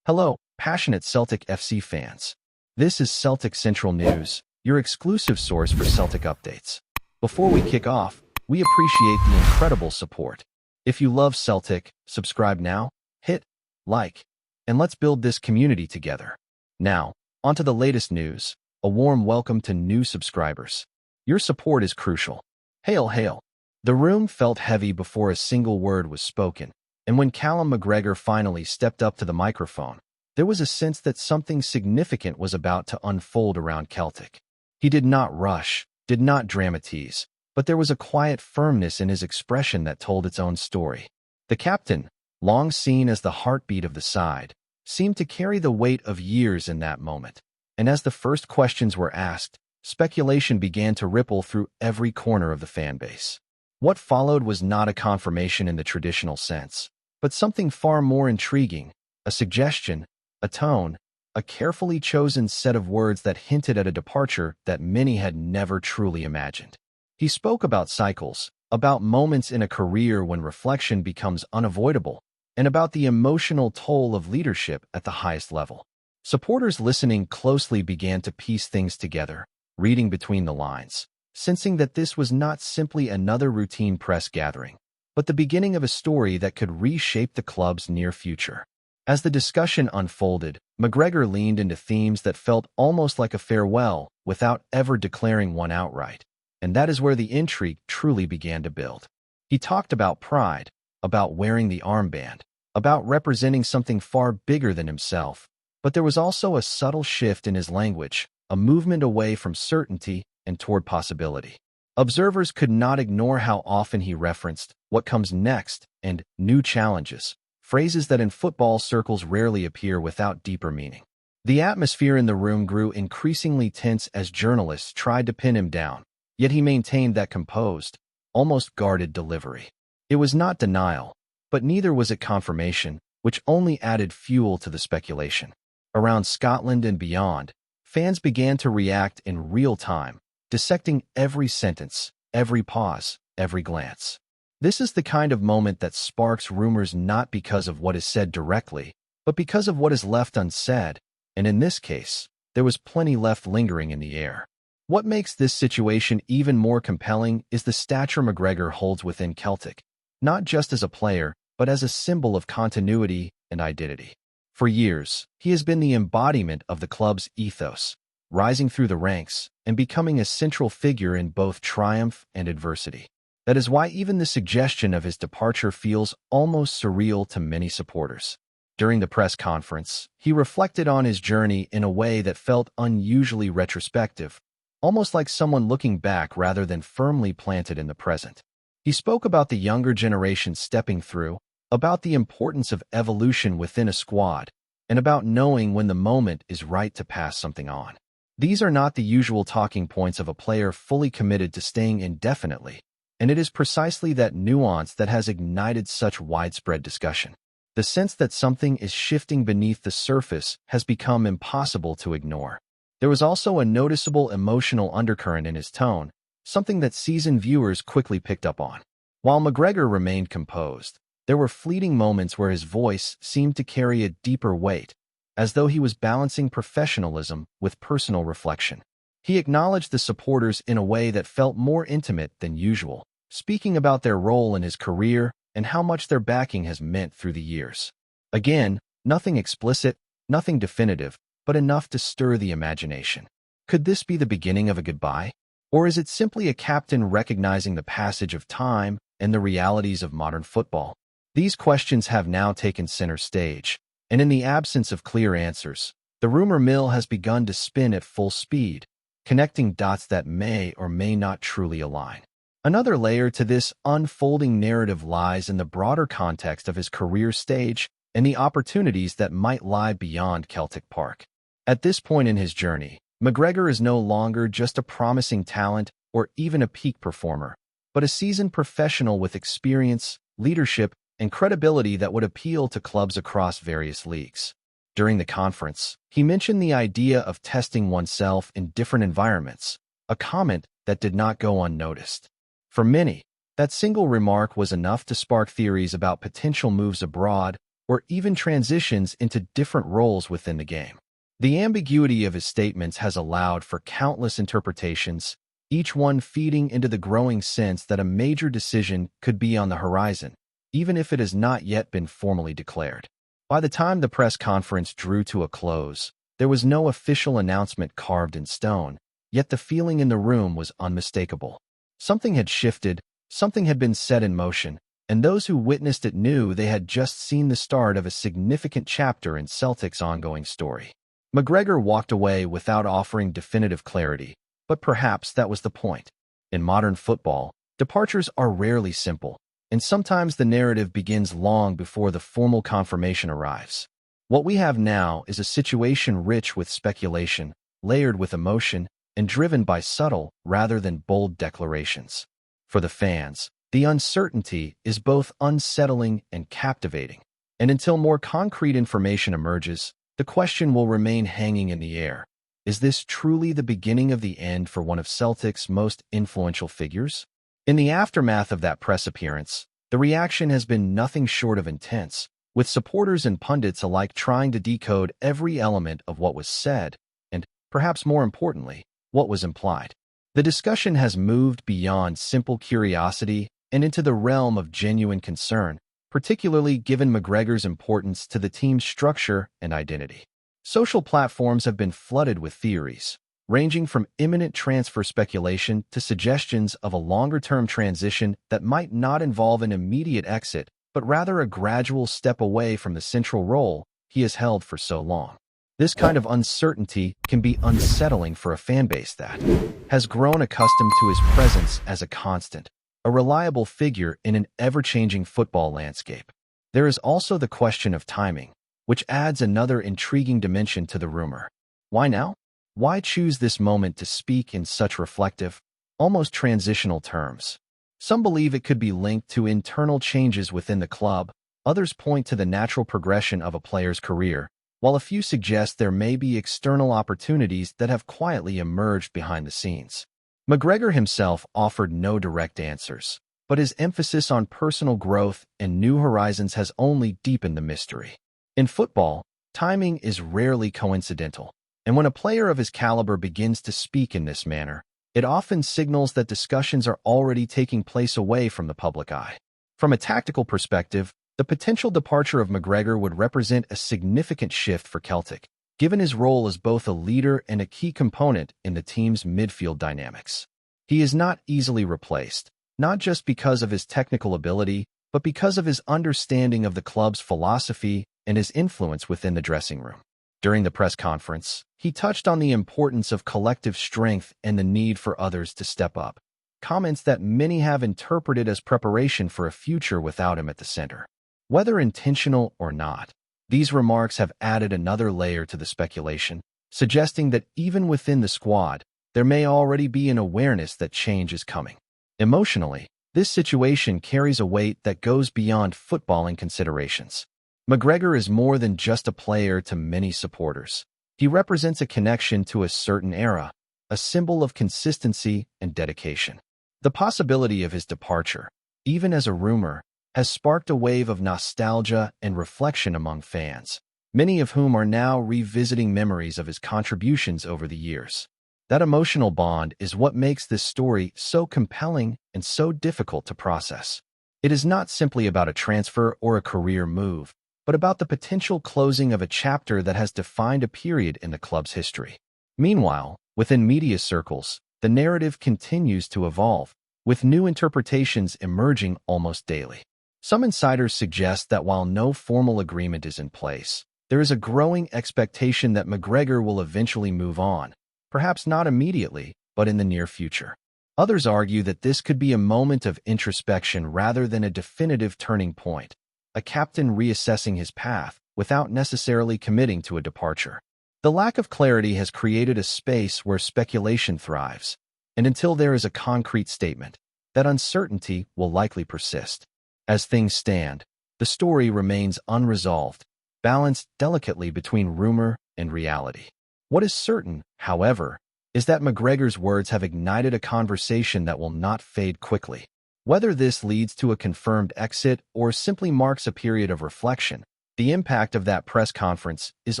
Hello, passionate Celtic FC fans. This is Celtic Central News, your exclusive source for Celtic updates. Before we kick off, we appreciate the incredible support. If you love Celtic, subscribe now, hit like, and let's build this community together. Now, onto the latest news. A warm welcome to new subscribers. Your support is crucial. Hail, hail. The room felt heavy before a single word was spoken. And when Callum McGregor finally stepped up to the microphone, there was a sense that something significant was about to unfold around Celtic. He did not rush, did not dramatize, but there was a quiet firmness in his expression that told its own story. The captain, long seen as the heartbeat of the side, seemed to carry the weight of years in that moment. And as the first questions were asked, speculation began to ripple through every corner of the fan base. What followed was not a confirmation in the traditional sense, but something far more intriguing, a suggestion, a tone, a carefully chosen set of words that hinted at a departure that many had never truly imagined. He spoke about cycles, about moments in a career when reflection becomes unavoidable, and about the emotional toll of leadership at the highest level. Supporters listening closely began to piece things together, reading between the lines, sensing that this was not simply another routine press gathering, but the beginning of a story that could reshape the club's near future. As the discussion unfolded, McGregor leaned into themes that felt almost like a farewell without ever declaring one outright, and that is where the intrigue truly began to build. He talked about pride, about wearing the armband, about representing something far bigger than himself, but there was also a subtle shift in his language, a movement away from certainty and toward possibility. Observers could not ignore how often he referenced what comes next and new challenges, phrases that in football circles rarely appear without deeper meaning. The atmosphere in the room grew increasingly tense as journalists tried to pin him down, yet he maintained that composed, almost guarded delivery. It was not denial, but neither was it confirmation, which only added fuel to the speculation. Around Scotland and beyond, fans began to react in real time, dissecting every sentence, every pause, every glance. This is the kind of moment that sparks rumors not because of what is said directly, but because of what is left unsaid, and in this case, there was plenty left lingering in the air. What makes this situation even more compelling is the stature McGregor holds within Celtic, not just as a player, but as a symbol of continuity and identity. For years, he has been the embodiment of the club's ethos, rising through the ranks and becoming a central figure in both triumph and adversity. That is why even the suggestion of his departure feels almost surreal to many supporters. During the press conference, he reflected on his journey in a way that felt unusually retrospective, almost like someone looking back rather than firmly planted in the present. He spoke about the younger generation stepping through, about the importance of evolution within a squad, and about knowing when the moment is right to pass something on. These are not the usual talking points of a player fully committed to staying indefinitely, and it is precisely that nuance that has ignited such widespread discussion. The sense that something is shifting beneath the surface has become impossible to ignore. There was also a noticeable emotional undercurrent in his tone, something that seasoned viewers quickly picked up on. While McGregor remained composed, there were fleeting moments where his voice seemed to carry a deeper weight, as though he was balancing professionalism with personal reflection. He acknowledged the supporters in a way that felt more intimate than usual, speaking about their role in his career and how much their backing has meant through the years. Again, nothing explicit, nothing definitive, but enough to stir the imagination. Could this be the beginning of a goodbye? Or is it simply a captain recognizing the passage of time and the realities of modern football? These questions have now taken center stage, and in the absence of clear answers, the rumor mill has begun to spin at full speed, connecting dots that may or may not truly align. Another layer to this unfolding narrative lies in the broader context of his career stage and the opportunities that might lie beyond Celtic Park. At this point in his journey, McGregor is no longer just a promising talent or even a peak performer, but a seasoned professional with experience, leadership, and credibility that would appeal to clubs across various leagues. During the conference, he mentioned the idea of testing oneself in different environments, a comment that did not go unnoticed. For many, that single remark was enough to spark theories about potential moves abroad or even transitions into different roles within the game. The ambiguity of his statements has allowed for countless interpretations, each one feeding into the growing sense that a major decision could be on the horizon, even if it has not yet been formally declared. By the time the press conference drew to a close, there was no official announcement carved in stone, yet the feeling in the room was unmistakable. Something had shifted, something had been set in motion, and those who witnessed it knew they had just seen the start of a significant chapter in Celtic's ongoing story. McGregor walked away without offering definitive clarity, but perhaps that was the point. In modern football, departures are rarely simple, and sometimes the narrative begins long before the formal confirmation arrives. What we have now is a situation rich with speculation, layered with emotion, and driven by subtle rather than bold declarations. For the fans, the uncertainty is both unsettling and captivating, and until more concrete information emerges, the question will remain hanging in the air. Is this truly the beginning of the end for one of Celtic's most influential figures? In the aftermath of that press appearance, the reaction has been nothing short of intense, with supporters and pundits alike trying to decode every element of what was said, and, perhaps more importantly, what was implied. The discussion has moved beyond simple curiosity and into the realm of genuine concern, particularly given McGregor's importance to the team's structure and identity. Social platforms have been flooded with theories, ranging from imminent transfer speculation to suggestions of a longer-term transition that might not involve an immediate exit, but rather a gradual step away from the central role he has held for so long. This kind of uncertainty can be unsettling for a fanbase that has grown accustomed to his presence as a constant, a reliable figure in an ever-changing football landscape. There is also the question of timing, which adds another intriguing dimension to the rumor. Why now? Why choose this moment to speak in such reflective, almost transitional terms? Some believe it could be linked to internal changes within the club, others point to the natural progression of a player's career, while a few suggest there may be external opportunities that have quietly emerged behind the scenes. McGregor himself offered no direct answers, but his emphasis on personal growth and new horizons has only deepened the mystery. In football, timing is rarely coincidental, and when a player of his caliber begins to speak in this manner, it often signals that discussions are already taking place away from the public eye. From a tactical perspective, the potential departure of McGregor would represent a significant shift for Celtic, given his role as both a leader and a key component in the team's midfield dynamics. He is not easily replaced, not just because of his technical ability, but because of his understanding of the club's philosophy and his influence within the dressing room. During the press conference, he touched on the importance of collective strength and the need for others to step up, comments that many have interpreted as preparation for a future without him at the center. Whether intentional or not, these remarks have added another layer to the speculation, suggesting that even within the squad, there may already be an awareness that change is coming. Emotionally, this situation carries a weight that goes beyond footballing considerations. McGregor is more than just a player to many supporters. He represents a connection to a certain era, a symbol of consistency and dedication. The possibility of his departure, even as a rumor, has sparked a wave of nostalgia and reflection among fans, many of whom are now revisiting memories of his contributions over the years. That emotional bond is what makes this story so compelling and so difficult to process. It is not simply about a transfer or a career move, but about the potential closing of a chapter that has defined a period in the club's history. Meanwhile, within media circles, the narrative continues to evolve, with new interpretations emerging almost daily. Some insiders suggest that while no formal agreement is in place, there is a growing expectation that McGregor will eventually move on, perhaps not immediately, but in the near future. Others argue that this could be a moment of introspection rather than a definitive turning point, a captain reassessing his path without necessarily committing to a departure. The lack of clarity has created a space where speculation thrives, and until there is a concrete statement, that uncertainty will likely persist. As things stand, the story remains unresolved, balanced delicately between rumor and reality. What is certain, however, is that McGregor's words have ignited a conversation that will not fade quickly. Whether this leads to a confirmed exit or simply marks a period of reflection, the The impact of that press conference is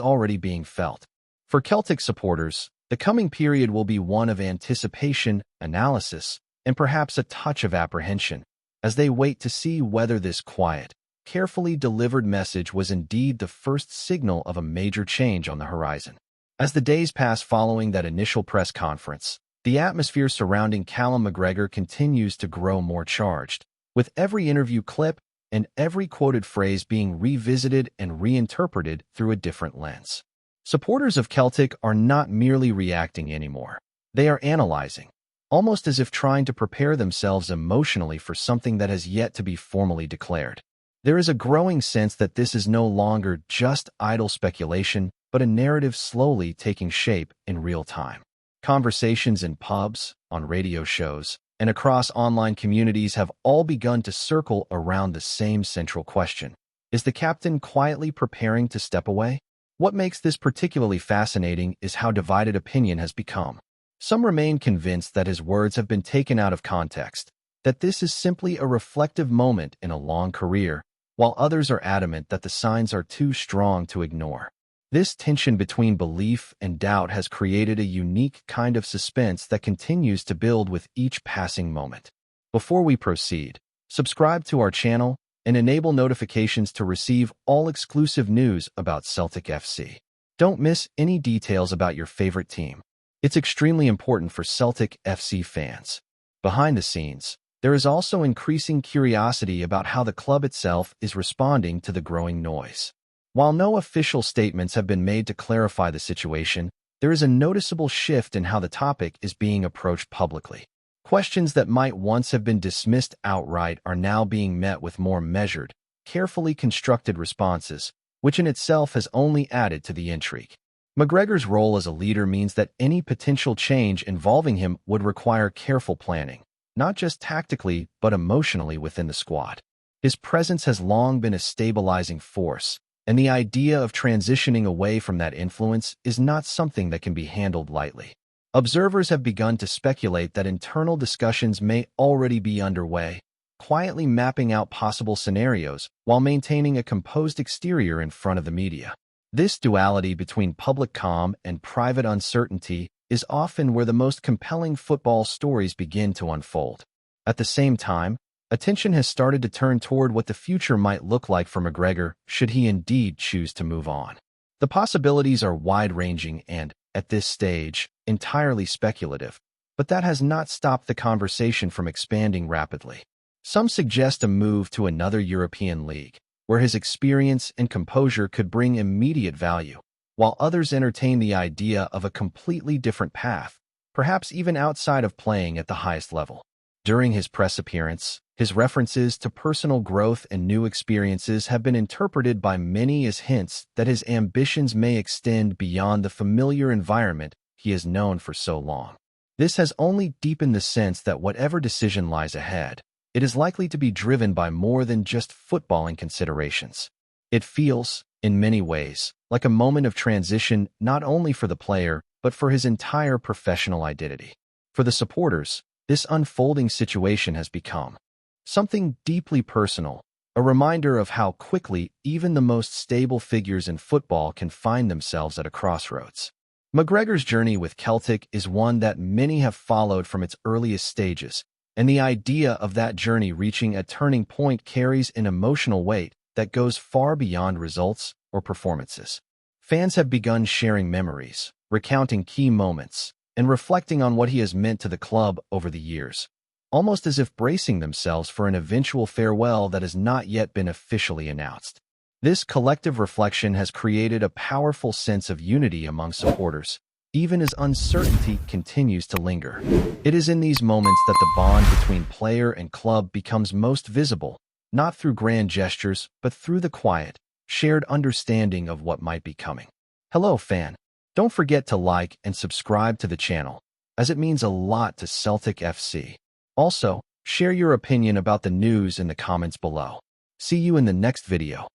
already being felt. For Celtic supporters, the coming period will be one of anticipation, analysis, and perhaps a touch of apprehension, as they wait to see whether this quiet, carefully delivered message was indeed the first signal of a major change on the horizon. As the days pass following that initial press conference, the atmosphere surrounding Callum McGregor continues to grow more charged, with every interview clip and every quoted phrase being revisited and reinterpreted through a different lens. Supporters of Celtic are not merely reacting anymore. They are analyzing, almost as if trying to prepare themselves emotionally for something that has yet to be formally declared. There is a growing sense that this is no longer just idle speculation, but a narrative slowly taking shape in real time. Conversations in pubs, on radio shows, and across online communities have all begun to circle around the same central question. Is the captain quietly preparing to step away? What makes this particularly fascinating is how divided opinion has become. Some remain convinced that his words have been taken out of context, that this is simply a reflective moment in a long career, while others are adamant that the signs are too strong to ignore. This tension between belief and doubt has created a unique kind of suspense that continues to build with each passing moment. Before we proceed, subscribe to our channel and enable notifications to receive all exclusive news about Celtic FC. Don't miss any details about your favorite team. It's extremely important for Celtic FC fans. Behind the scenes, there is also increasing curiosity about how the club itself is responding to the growing noise. While no official statements have been made to clarify the situation, there is a noticeable shift in how the topic is being approached publicly. Questions that might once have been dismissed outright are now being met with more measured, carefully constructed responses, which in itself has only added to the intrigue. McGregor's role as a leader means that any potential change involving him would require careful planning, not just tactically but emotionally within the squad. His presence has long been a stabilizing force, and the idea of transitioning away from that influence is not something that can be handled lightly. Observers have begun to speculate that internal discussions may already be underway, quietly mapping out possible scenarios while maintaining a composed exterior in front of the media. This duality between public calm and private uncertainty is often where the most compelling football stories begin to unfold. At the same time, attention has started to turn toward what the future might look like for McGregor should he indeed choose to move on. The possibilities are wide-ranging and, at this stage, entirely speculative, but that has not stopped the conversation from expanding rapidly. Some suggest a move to another European league, where his experience and composure could bring immediate value, while others entertain the idea of a completely different path, perhaps even outside of playing at the highest level. During his press appearance, his references to personal growth and new experiences have been interpreted by many as hints that his ambitions may extend beyond the familiar environment he has known for so long. This has only deepened the sense that whatever decision lies ahead, it is likely to be driven by more than just footballing considerations. It feels, in many ways, like a moment of transition not only for the player, but for his entire professional identity. For the supporters, this unfolding situation has become something deeply personal, a reminder of how quickly even the most stable figures in football can find themselves at a crossroads. McGregor's journey with Celtic is one that many have followed from its earliest stages, and the idea of that journey reaching a turning point carries an emotional weight that goes far beyond results or performances. Fans have begun sharing memories, recounting key moments, and reflecting on what he has meant to the club over the years, almost as if bracing themselves for an eventual farewell that has not yet been officially announced. This collective reflection has created a powerful sense of unity among supporters, even as uncertainty continues to linger. It is in these moments that the bond between player and club becomes most visible, not through grand gestures, but through the quiet, shared understanding of what might be coming. Hello, fan. Don't forget to like and subscribe to the channel, as it means a lot to Celtic FC. Also, share your opinion about the news in the comments below. See you in the next video.